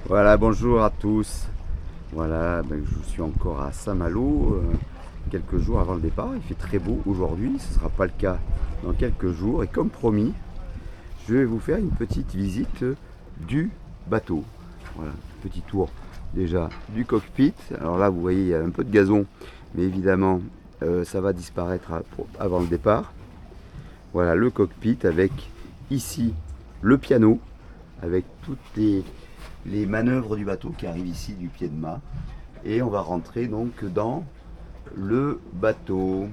Voilà, bonjour à tous. Voilà, je suis encore à Saint-Malo, quelques jours avant le départ. Il fait très beau aujourd'hui, ce ne sera pas le cas dans quelques jours. Et comme promis, je vais vous faire une petite visite du bateau. Voilà, petit tour déjà du cockpit. Alors là, vous voyez, il y a un peu de gazon, mais évidemment, ça va disparaître avant le départ. Voilà le cockpit avec ici le piano, avec toutes les manœuvres du bateau qui arrivent ici du pied de mât. Et on va rentrer donc dans le bateau.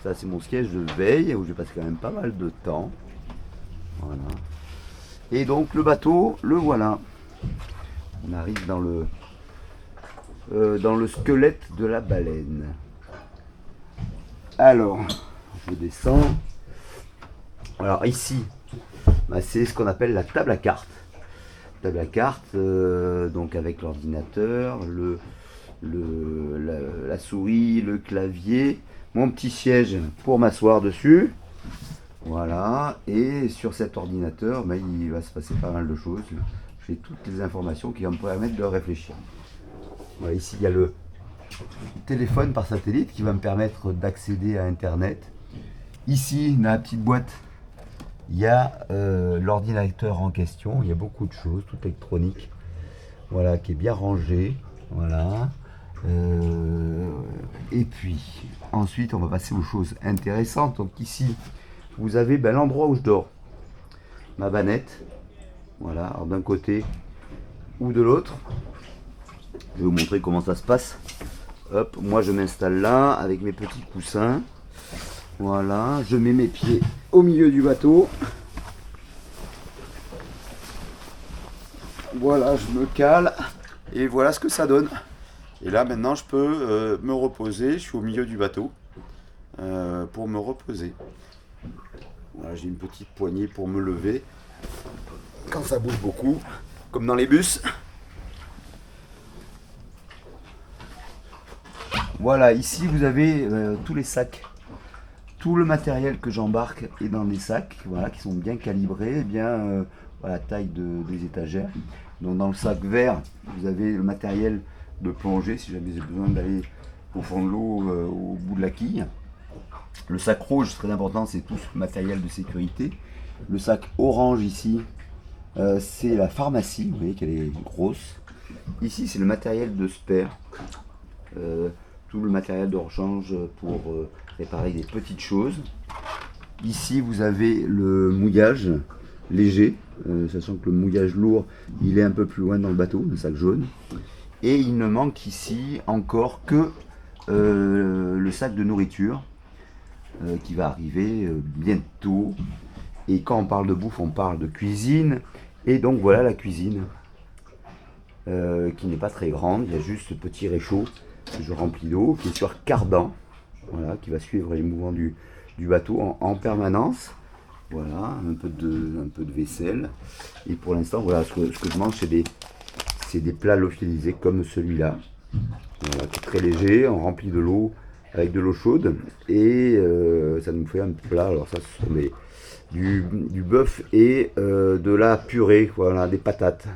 Ça, c'est mon siège de veille où je vais passer quand même pas mal de temps. Voilà. Et donc le bateau, le voilà. On arrive dans le squelette de la baleine. Alors, je descends. Alors ici, c'est ce qu'on appelle la table à cartes. Table à cartes, donc avec l'ordinateur, la souris, le clavier, mon petit siège pour m'asseoir dessus. Voilà, et sur cet ordinateur, il va se passer pas mal de choses. J'ai toutes les informations qui vont me permettre de réfléchir. Voilà, ici, il y a le téléphone par satellite qui va me permettre d'accéder à Internet. Ici, dans la petite boîte, il y a l'ordinateur en question. Il y a beaucoup de choses, tout électronique. Voilà, qui est bien rangé. Voilà. Et puis, ensuite, on va passer aux choses intéressantes. Donc ici, vous avez l'endroit où je dors. Ma banette. Voilà, alors d'un côté ou de l'autre. Je vais vous montrer comment ça se passe. Hop, moi je m'installe là avec mes petits coussins. Voilà, je mets mes pieds au milieu du bateau. Voilà, je me cale et voilà ce que ça donne. Et là maintenant je peux me reposer, je suis au milieu du bateau pour me reposer. Voilà, j'ai une petite poignée pour me lever quand ça bouge beaucoup, comme dans les bus. Voilà, ici vous avez tous les sacs. Tout le matériel que j'embarque est dans des sacs, voilà, qui sont bien calibrés, bien à la taille des étagères. Donc dans le sac vert, vous avez le matériel de plongée, si jamais j'ai besoin d'aller au fond de l'eau, au bout de la quille. Le sac rouge, très important, c'est tout ce matériel de sécurité. Le sac orange ici, c'est la pharmacie, vous voyez qu'elle est grosse. Ici, c'est le matériel de spare. Tout le matériel de rechange pour réparer des petites choses. Ici, vous avez le mouillage léger, sachant que le mouillage lourd, il est un peu plus loin dans le bateau, le sac jaune. Et il ne manque ici encore que le sac de nourriture qui va arriver bientôt. Et quand on parle de bouffe, on parle de cuisine. Et donc voilà la cuisine qui n'est pas très grande. Il y a juste ce petit réchaud que je remplis d'eau qui est sur cardan. Voilà, qui va suivre les mouvements du bateau en permanence. Voilà, un peu de vaisselle. Et pour l'instant, voilà, ce que je mange, c'est des plats lyophilisés comme celui-là. Voilà, qui est très léger, on remplit de l'eau avec de l'eau chaude. Et ça nous fait un plat. Alors ça, ce sont du bœuf et de la purée, voilà, des patates.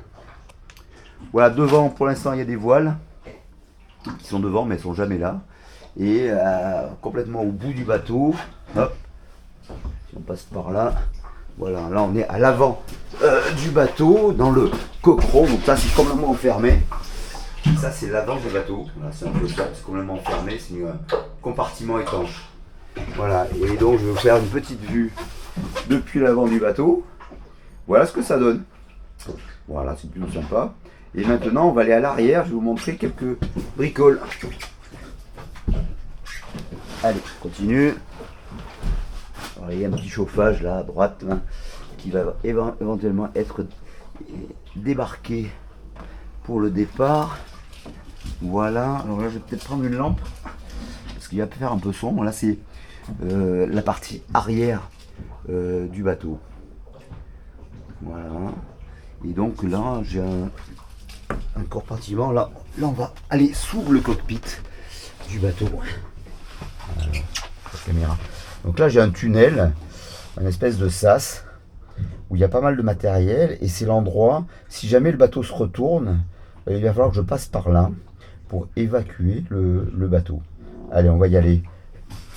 Voilà, devant, pour l'instant, il y a des voiles qui sont devant, mais elles sont jamais là. Et complètement au bout du bateau, hop, si on passe par là, voilà, là on est à l'avant du bateau, dans le coqueron, donc ça c'est complètement fermé. Ça c'est l'avant du bateau, voilà, c'est un peu ça, c'est complètement fermé, c'est un compartiment étanche. Voilà, et donc je vais vous faire une petite vue depuis l'avant du bateau. Voilà ce que ça donne. Voilà, c'est plutôt sympa. Et maintenant on va aller à l'arrière, je vais vous montrer quelques bricoles. Allez, continue. Alors, il y a un petit chauffage là à droite là, qui va éventuellement être débarqué pour le départ. Voilà, alors là je vais peut-être prendre une lampe parce qu'il va faire un peu sombre. Là c'est la partie arrière du bateau. Voilà. Et donc là j'ai un compartiment. Là on va aller sous le cockpit du bateau. La caméra. Donc là j'ai un tunnel, une espèce de sas. où il y a pas mal de matériel et c'est l'endroit, si jamais le bateau se retourne, il va falloir que je passe par là pour évacuer le bateau. Allez, on va y aller.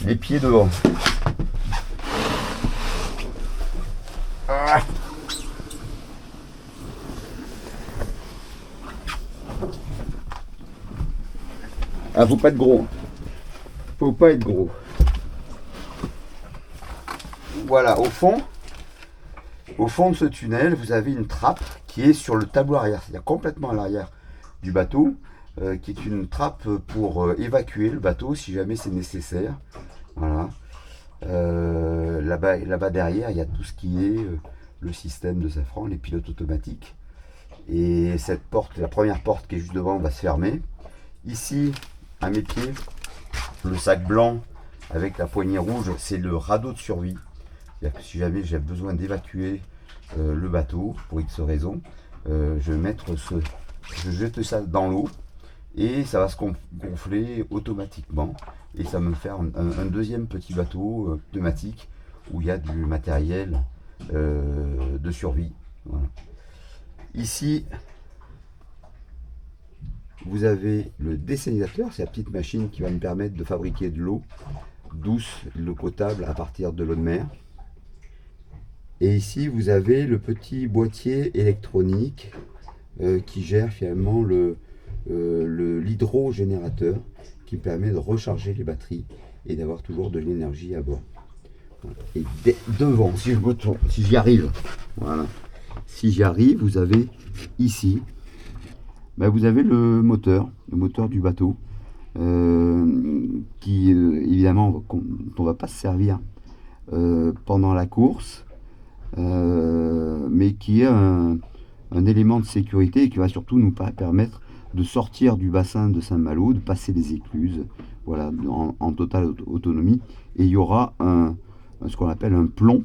Les pieds devant. Ah, faut pas être gros. Faut pas être gros. Voilà, au fond de ce tunnel, vous avez une trappe qui est sur le tableau arrière, c'est-à-dire complètement à l'arrière du bateau, qui est une trappe pour évacuer le bateau si jamais c'est nécessaire. Voilà. Là-bas derrière, il y a tout ce qui est le système de Safran, les pilotes automatiques. Et cette porte, la première porte qui est juste devant, va se fermer. Ici, à mes pieds, le sac blanc avec la poignée rouge, c'est le radeau de survie. C'est-à-dire que si jamais j'ai besoin d'évacuer le bateau pour X raison, je jette ça dans l'eau et ça va se gonfler automatiquement et ça va me faire un deuxième petit bateau pneumatique où il y a du matériel de survie. Voilà. Ici, vous avez le dessalinisateur, c'est la petite machine qui va me permettre de fabriquer de l'eau douce, de l'eau potable à partir de l'eau de mer. Et ici, vous avez le petit boîtier électronique qui gère finalement l'hydrogénérateur qui permet de recharger les batteries et d'avoir toujours de l'énergie à bord. Et devant, si je me tourne, si j'y arrive, voilà. Si j'y arrive, vous avez ici, vous avez le moteur du bateau, qui évidemment dont on ne va pas se servir pendant la course, mais qui est un élément de sécurité et qui va surtout nous permettre de sortir du bassin de Saint-Malo, de passer les écluses, voilà, en totale autonomie. Et il y aura ce qu'on appelle un plomb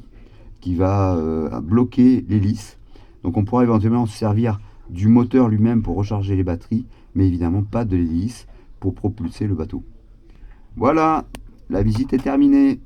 qui va bloquer l'hélice. Donc on pourra éventuellement se servir du moteur lui-même pour recharger les batteries, mais évidemment pas de l'hélice pour propulser le bateau. Voilà, la visite est terminée.